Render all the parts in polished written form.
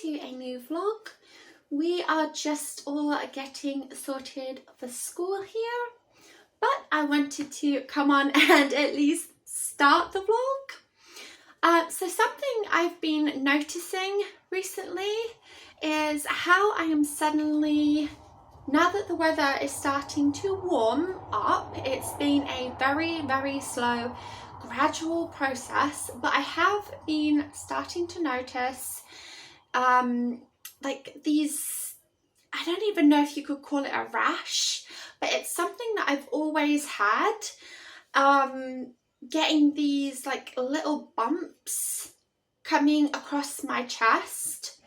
to a new vlog. We are just all getting sorted for school here, but I wanted to come on and at least start the vlog. So something I've been noticing recently is how I am suddenly, now that the weather is starting to warm up, it's been a very slow, gradual process, but I have been starting to notice like these, I don't even know if you could call it a rash, but it's something that I've always had, getting these like little bumps coming across my chest.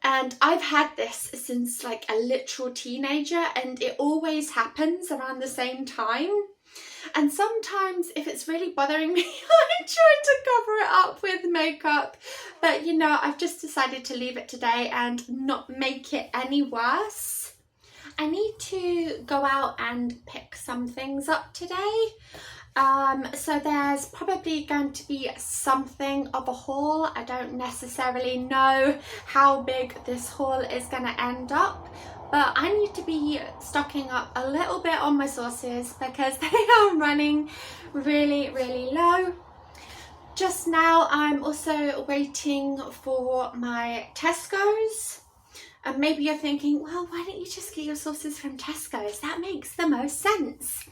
And I've had this since like a literal teenager, and it always happens around the same time. And sometimes if it's really bothering me, I try to cover it up with makeup. But you know, I've just decided to leave it today and not make it any worse. I need to go out and pick some things up today. So there's probably going to be something of a haul. I don't necessarily know how big this haul is going to end up, but I need to be stocking up a little bit on my sauces because they are running really low. Just now I'm also waiting for my Tesco's. And maybe you're thinking, well, why don't you just get your sauces from Tesco's? That makes the most sense.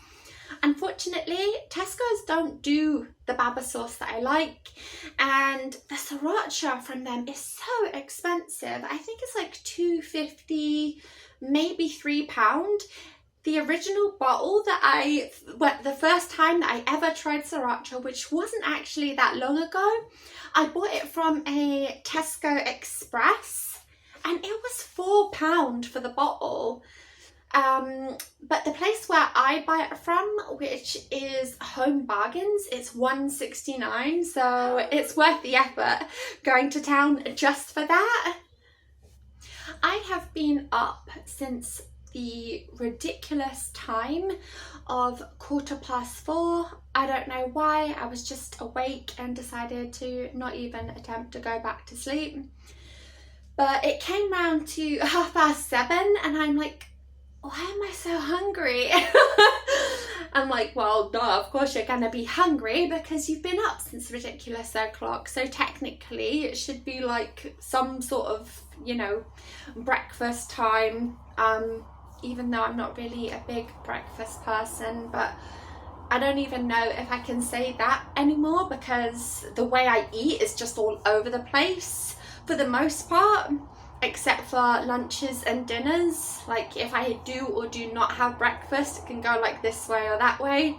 Unfortunately, Tesco's don't do the Baba sauce that I like, and the sriracha from them is so expensive. I think it's like £2.50, maybe £3. The original bottle that the first time that I ever tried sriracha, which wasn't actually that long ago, I bought it from a Tesco Express, and it was £4 for the bottle. But the place where I buy it from, which is Home Bargains, it's £1.69, so it's worth the effort going to town just for that. I have been up since the ridiculous time of 4:15. I don't know why, I was just awake and decided to not even attempt to go back to sleep. But it came round to 7:30 and I'm like, why am I so hungry? I'm like, well, duh, of course you're gonna be hungry because you've been up since ridiculous o'clock. So technically it should be like some sort of, you know, breakfast time. Even though I'm not really a big breakfast person, but I don't even know if I can say that anymore because the way I eat is just all over the place for the most part. Except for lunches and dinners. Like if I do or do not have breakfast, it can go like this way or that way.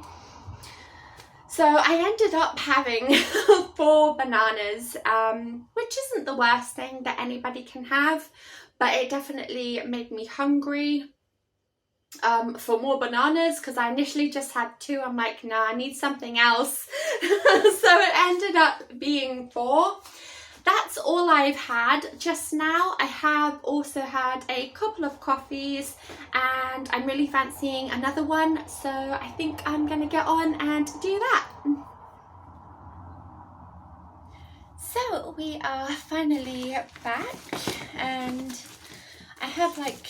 So I ended up having 4 bananas, which isn't the worst thing that anybody can have, but it definitely made me hungry for more bananas because I initially just had 2. I'm like, no, I need something else. So it ended up being 4. That's all I've had just now. I have also had a couple of coffees and I'm really fancying another one, so I think I'm gonna get on and do that. So we are finally back and I have like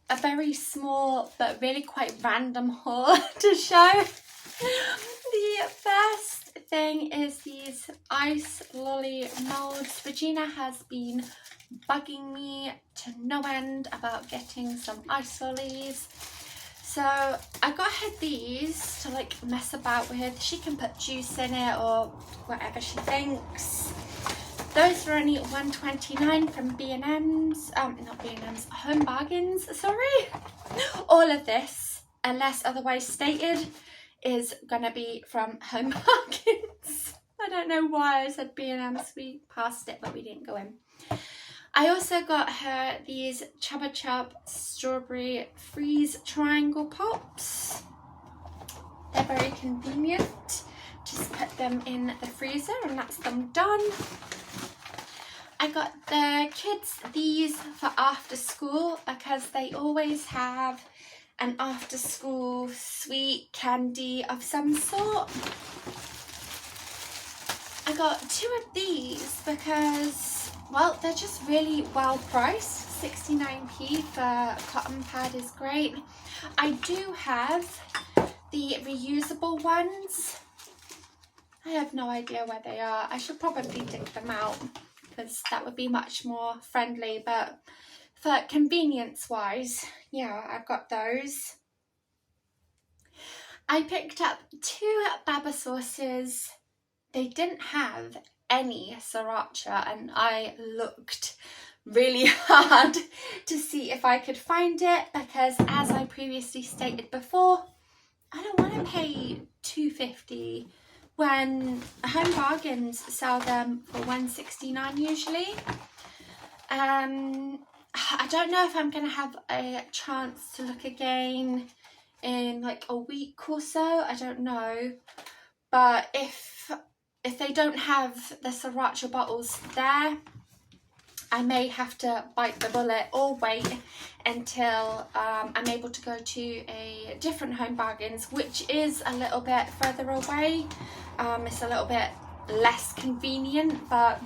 a very small but really quite random haul to show. The first thing is these ice lolly molds. Regina has been bugging me to no end about getting some ice lollies. So I got her these to like mess about with. She can put juice in it or whatever she thinks. Those were only £1.29 from B&M's, not B&M's, Home Bargains, sorry. All of this, unless otherwise stated, is gonna be from Home Bargains. I don't know why I said B&M's, we passed it but we didn't go in. I also got her these Chubba Chub strawberry freeze triangle pops. They're very convenient. Just put them in the freezer and that's them done. I got the kids these for after school because they always have an after school sweet candy of some sort. I got 2 of these because well, they're just really well priced. 69p for a cotton pad is great. I do have the reusable ones. I have no idea where they are. I should probably dig them out because that would be much more friendly, but for convenience wise, yeah, I've got those. I picked up 2 Baba sauces. They didn't have any sriracha, and I looked really hard to see if I could find it because, as I previously stated before, I don't want to pay $2.50 when Home Bargains sell them for $1.69 usually. I don't know if I'm going to have a chance to look again in like a week or so. I don't know, but if they don't have the sriracha bottles there, I may have to bite the bullet or wait until I'm able to go to a different Home Bargains, which is a little bit further away. It's a little bit less convenient, but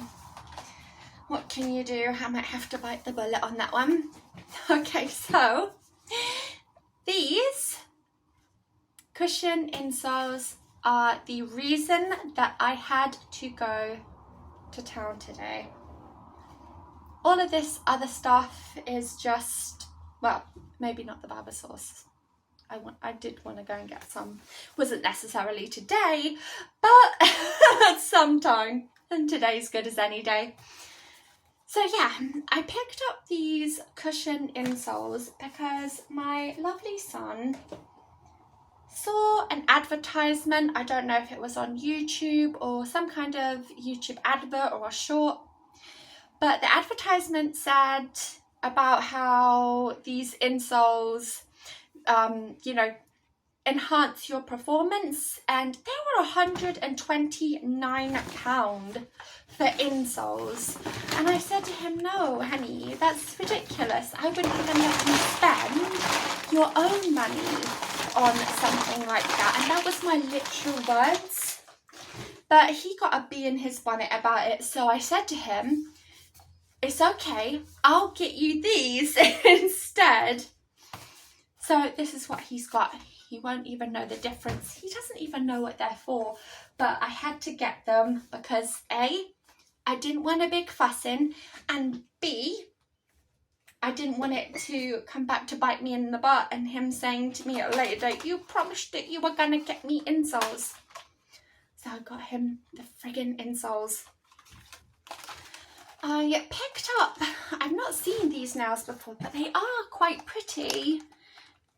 what can you do? I might have to bite the bullet on that one. Okay, so these cushion insoles are the reason that I had to go to town today. All of this other stuff is just, well, maybe not the Baba sauce. I did want to go and get some. Wasn't necessarily today, but sometime. And today's good as any day. So yeah, I picked up these cushion insoles because my lovely son saw an advertisement. I don't know if it was on YouTube or some kind of YouTube advert or a short, but the advertisement said about how these insoles, you know, enhance your performance, and they were £129 for insoles. And I said to him, no honey, that's ridiculous. I wouldn't even let you spend your own money on something like that. And that was my literal words, but he got a bee in his bonnet about it. So I said to him, it's okay, I'll get you these instead. So this is what he's got. He won't even know the difference. He doesn't even know what they're for. But I had to get them because A, I didn't want a big fussing, and B, I didn't want it to come back to bite me in the butt and him saying to me at a later date, you promised that you were going to get me insoles. So I got him the friggin' insoles. I picked up, I've not seen these nails before, but they are quite pretty.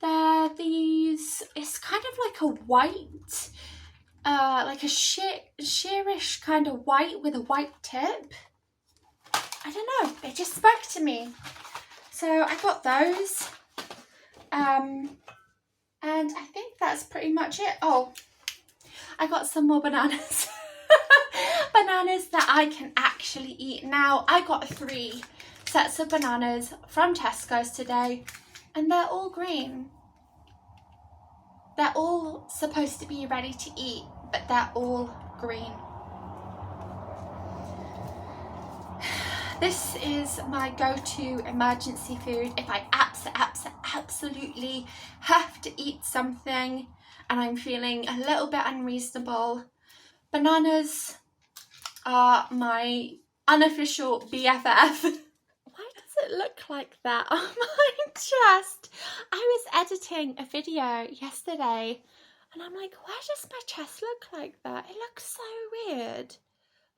They're these, it's kind of like a white, like a sheerish kind of white with a white tip. I don't know, it just spoke to me. So I got those. And I think that's pretty much it. Oh, I got some more bananas. Bananas that I can actually eat now. I got 3 sets of bananas from Tesco's today, and they're all green. They're all supposed to be ready to eat, but they're all green. This is my go-to emergency food if I absolutely have to eat something and I'm feeling a little bit unreasonable. Bananas are my unofficial BFF. Why does it look like that on my chest? I was editing a video yesterday and I'm like, why does my chest look like that? It looks so weird.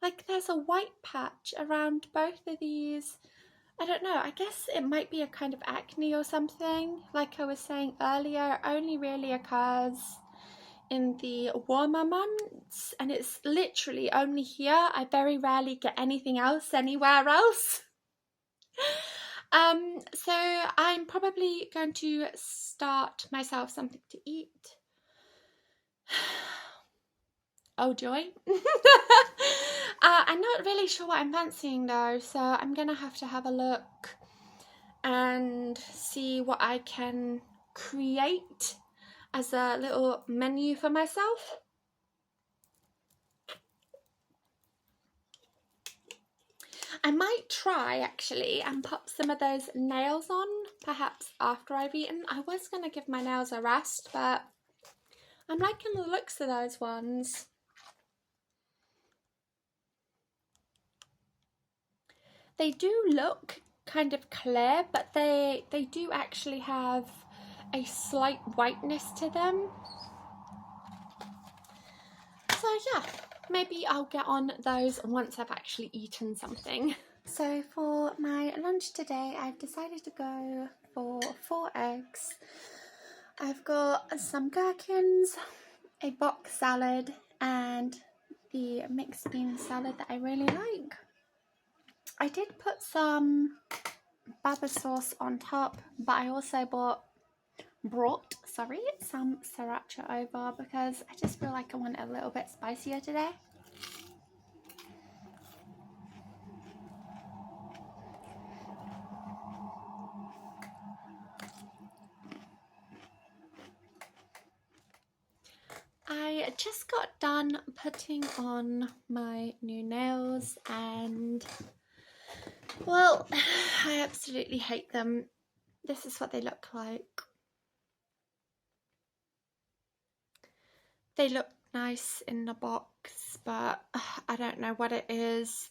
Like there's a white patch around both of these. I don't know, I guess it might be a kind of acne or something. Like I was saying earlier, it only really occurs in the warmer months and it's literally only here. I very rarely get anything else anywhere else. So I'm probably going to start myself something to eat. Oh joy. I'm not really sure what I'm fancying though, so I'm gonna have to have a look and see what I can create as a little menu for myself. I might try actually and pop some of those nails on perhaps after I've eaten. I was going to give my nails a rest, but I'm liking the looks of those ones. They do look kind of clear, but they do actually have a slight whiteness to them. So yeah, maybe I'll get on those once I've actually eaten something. So for my lunch today, I've decided to go for 4 eggs. I've got some gherkins, a bok salad, and the mixed bean salad that I really like. I did put some baba sauce on top, but I also brought some sriracha over because I just feel like I want it a little bit spicier today. I just got done putting on my new nails and, well, I absolutely hate them. This is what they look like. They look nice in the box, but I don't know what it is.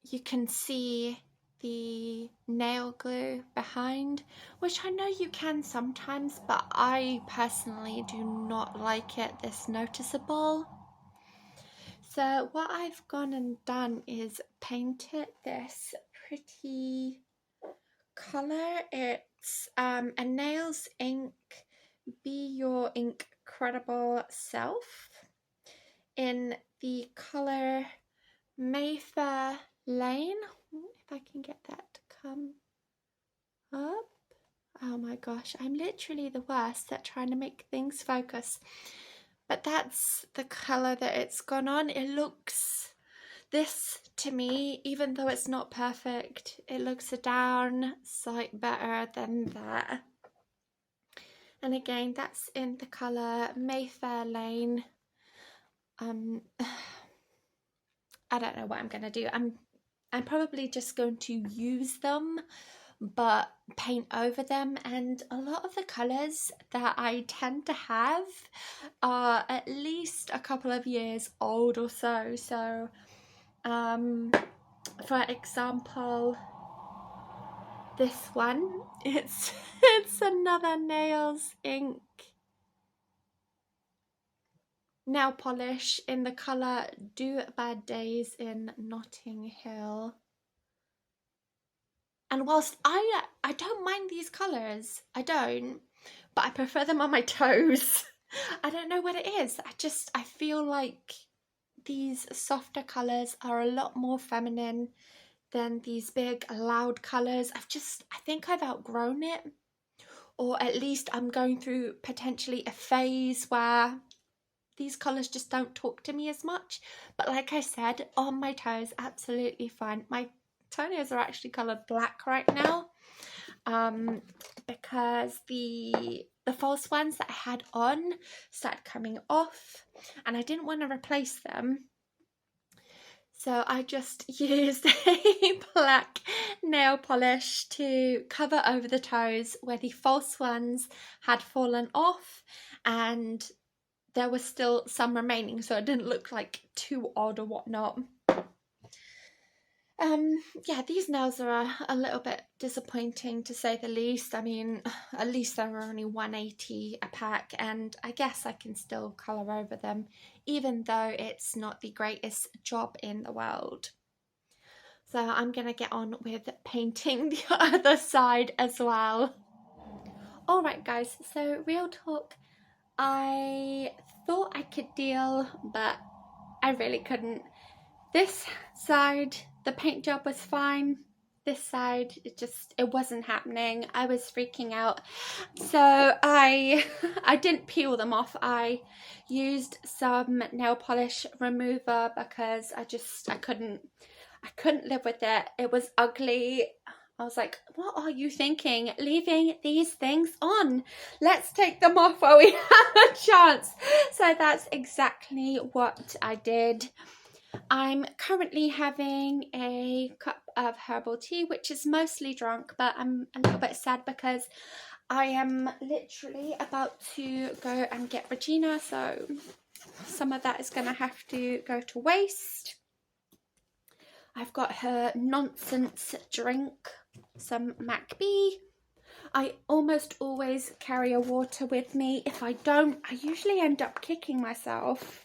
You can see the nail glue behind, which I know you can sometimes, but I personally do not like it this noticeable. So what I've gone and done is painted this pretty colour. It's a Nails Ink Be Your Incredible Self in the colour Mayfair Lane. If I can get that to come up. Oh my gosh, I'm literally the worst at trying to make things focus. But that's the colour that it's gone on. It looks, this to me, even though it's not perfect, it looks a down sight better than that. And again, that's in the colour Mayfair Lane. I don't know what I'm gonna do. I'm probably just going to use them but paint over them, and a lot of the colours that I tend to have are at least a couple of years old or so. So for example, this one, it's another Nails Ink nail polish in the colour Do Bad Days in Notting Hill. And whilst I don't mind these colours, I don't, but I prefer them on my toes. I don't know what it is. I feel like these softer colours are a lot more feminine than these big loud colours. I think I've outgrown it, or at least I'm going through potentially a phase where these colours just don't talk to me as much. But like I said, on my toes, absolutely fine. My toenails are actually coloured black right now because the false ones that I had on started coming off and I didn't want to replace them. So I just used a black nail polish to cover over the toes where the false ones had fallen off, and there was still some remaining, so it didn't look like too odd or whatnot. Yeah, these nails are a little bit disappointing to say the least. I mean, at least they were only $1.80 a pack, and I guess I can still colour over them, even though it's not the greatest job in the world. So I'm gonna get on with painting the other side as well. Alright guys, so real talk, I thought I could deal, but I really couldn't. This side, the paint job was fine. This side, it wasn't happening. I was freaking out. So I didn't peel them off. I used some nail polish remover because I couldn't live with it. It was ugly. I was like, what are you thinking? Leaving these things on? Let's take them off while we have a chance. So that's exactly what I did. I'm currently having a cup of herbal tea, which is mostly drunk, but I'm a little bit sad because I am literally about to go and get Regina, so some of that is going to have to go to waste. I've got her nonsense drink, some MacB. I almost always carry a water with me. If I don't, I usually end up kicking myself.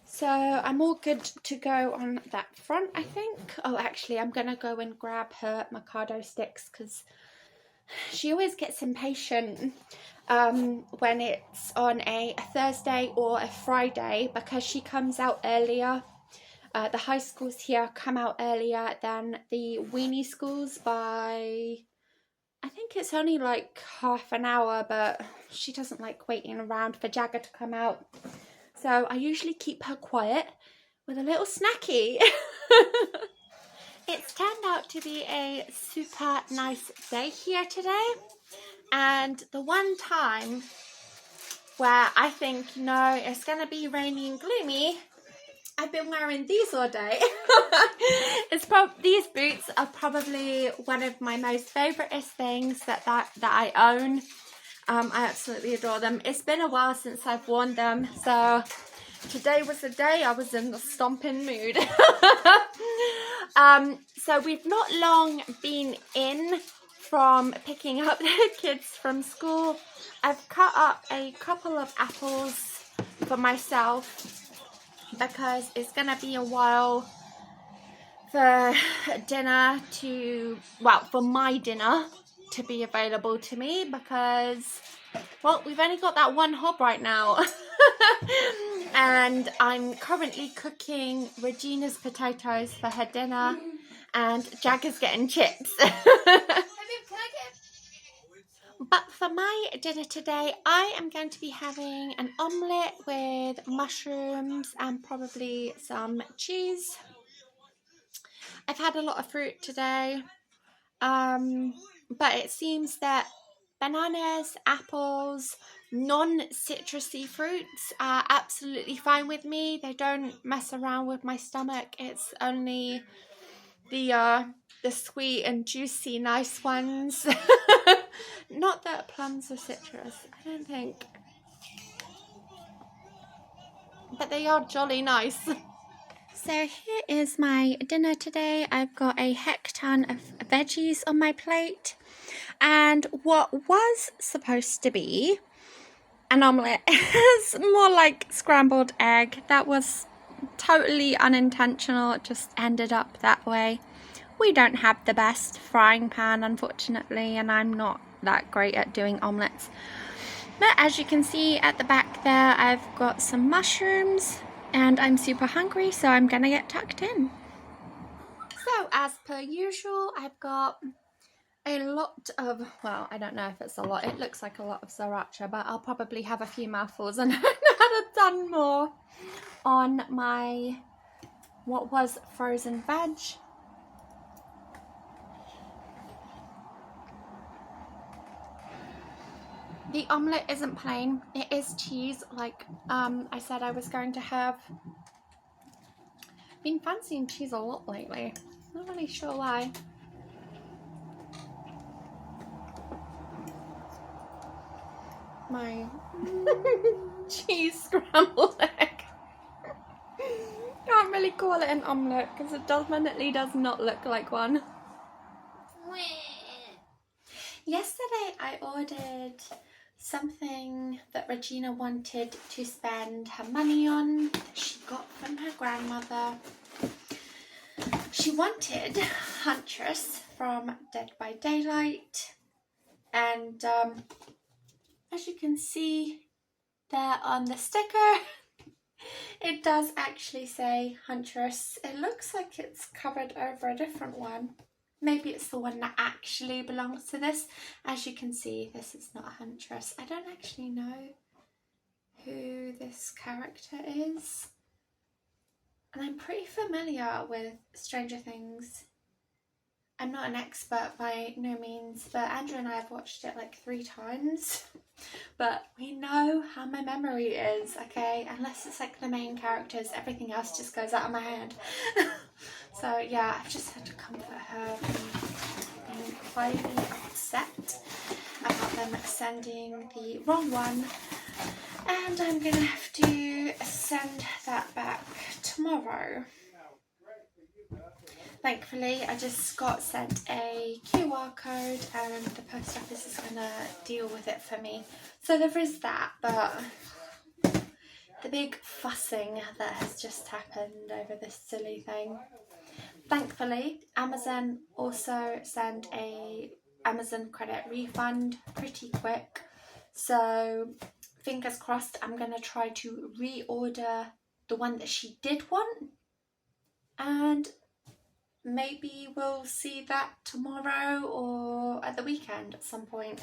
So I'm all good to go on that front, I think. Oh, actually, I'm going to go and grab her Mikado sticks because she always gets impatient when it's on a Thursday or a Friday because she comes out earlier. The high schools here come out earlier than the weenie schools by, I think it's only like half an hour, but she doesn't like waiting around for Jagger to come out. So I usually keep her quiet with a little snacky. It's turned out to be a super nice day here today. And the one time where I think, no, it's going to be rainy and gloomy, I've been wearing these all day. These boots are probably one of my most favouriteest things that I own. I absolutely adore them. It's been a while since I've worn them, so today was the day I was in the stomping mood. So we've not long been in from picking up the kids from school. I've cut up a couple of apples for myself because it's going to be a while for dinner to, well, for my dinner to be available to me because, well, we've only got that one hob right now. And I'm currently cooking Regina's potatoes for her dinner and Jagger's getting chips. But for my dinner today, I am going to be having an omelette with mushrooms and probably some cheese. I've had a lot of fruit today, but it seems that bananas, apples, non-citrusy fruits are absolutely fine with me. They don't mess around with my stomach. It's only the sweet and juicy nice ones. Not that plums are citrus, I don't think, but they are jolly nice. So here is my dinner today. I've got a heck ton of veggies on my plate and what was supposed to be an omelette is more like scrambled egg. That was totally unintentional, it just ended up that way. We don't have the best frying pan, unfortunately, and I'm not that great at doing omelettes. But as you can see at the back there, I've got some mushrooms and I'm super hungry, so I'm gonna get tucked in. So as per usual, I've got a lot of, well, I don't know if it's a lot, it looks like a lot of sriracha, but I'll probably have a few mouthfuls and I'd have done more on my, what was frozen veg. The omelette isn't plain, it is cheese, like I said I was going to have. Been fancying cheese a lot lately, not really sure why. My cheese scrambled egg. Can't really call it an omelette because it definitely does not look like one. Yesterday I ordered something that Regina wanted to spend her money on, she got from her grandmother. She wanted Huntress from Dead by Daylight, and as you can see there on the sticker, it does actually say Huntress. It looks like it's covered over a different one. Maybe it's the one that actually belongs to this. As you can see, this is not a Huntress. I don't actually know who this character is. And I'm pretty familiar with Stranger Things. I'm not an expert by no means, but Andrew and I have watched it like 3 times. but we know how my memory is, okay? Unless it's like the main characters, everything else just goes out of my head. So yeah, I've just had to comfort her from being highly upset about them sending the wrong one, and I'm gonna have to send that back tomorrow. Thankfully, I just got sent a QR code and the post office is going to deal with it for me. So there is that, but the big fussing that has just happened over this silly thing. Thankfully, Amazon also sent a Amazon credit refund pretty quick. So fingers crossed, I'm going to try to reorder the one that she did want, and maybe we'll see that tomorrow or at the weekend at some point.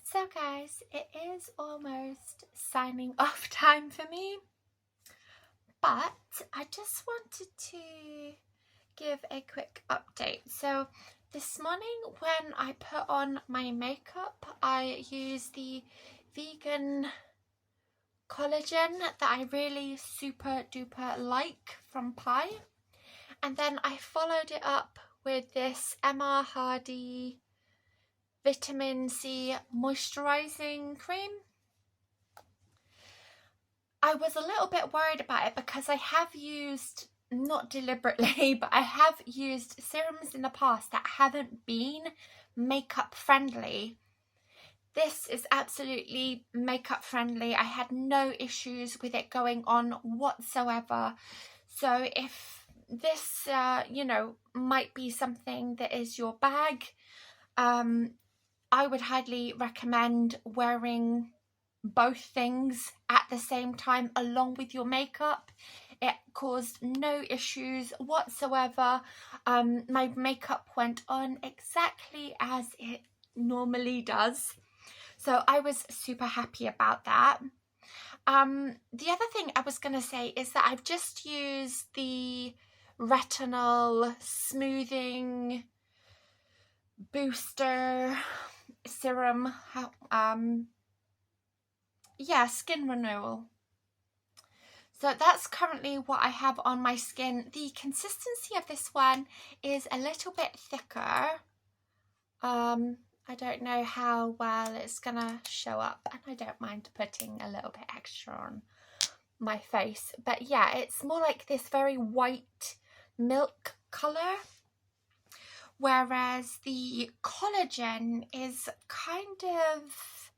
So guys, it is almost signing off time for me, but I just wanted to give a quick update. So this morning when I put on my makeup, I used the vegan collagen that I really super duper like from Pi. And then I followed it up with this Emma Hardy Vitamin C moisturising cream. I was a little bit worried about it because I have used, not deliberately, but I have used serums in the past that haven't been makeup friendly. This is absolutely makeup friendly. I had no issues with it going on whatsoever. So if this you know, might be something that is your bag, I would highly recommend wearing both things at the same time along with your makeup. It caused no issues whatsoever. My makeup went on exactly as it normally does, so I was super happy about that. The other thing I was going to say is that I've just used the retinol smoothing booster serum, skin renewal. So that's currently what I have on my skin. The consistency of this one is a little bit thicker. I don't know how well it's gonna show up, and I don't mind putting a little bit extra on my face, but yeah, it's more like this very white milk colour, whereas the collagen is kind of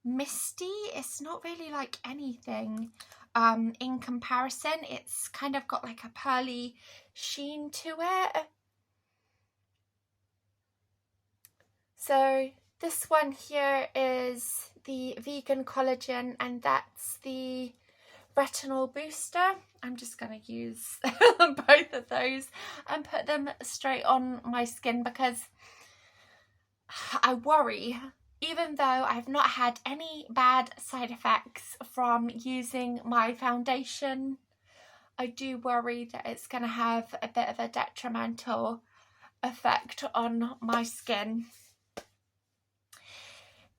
misty. It's not really like anything in comparison. It's kind of got like a pearly sheen to it. So this one here is the vegan collagen, and that's the retinol booster. I'm just going to use both of those and put them straight on my skin because I worry, even though I've not had any bad side effects from using my foundation, I do worry that it's going to have a bit of a detrimental effect on my skin.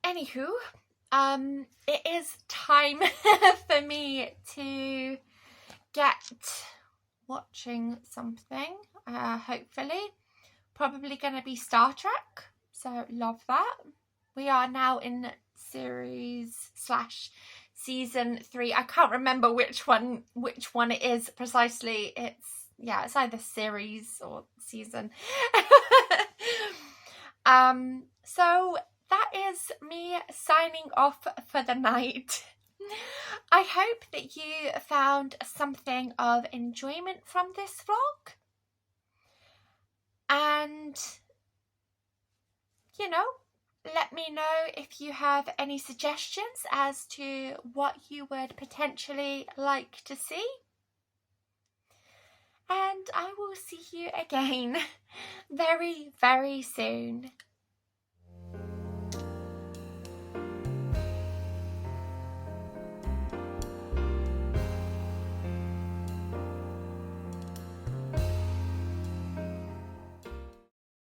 Anywho, it is time for me to get watching something, hopefully. Probably going to be Star Trek, so love that. We are now in season 3. I can't remember which one it is precisely. It's either series or season. So that is me signing off for the night. I hope that you found something of enjoyment from this vlog. And, you know, let me know if you have any suggestions as to what you would potentially like to see. And I will see you again very, very soon.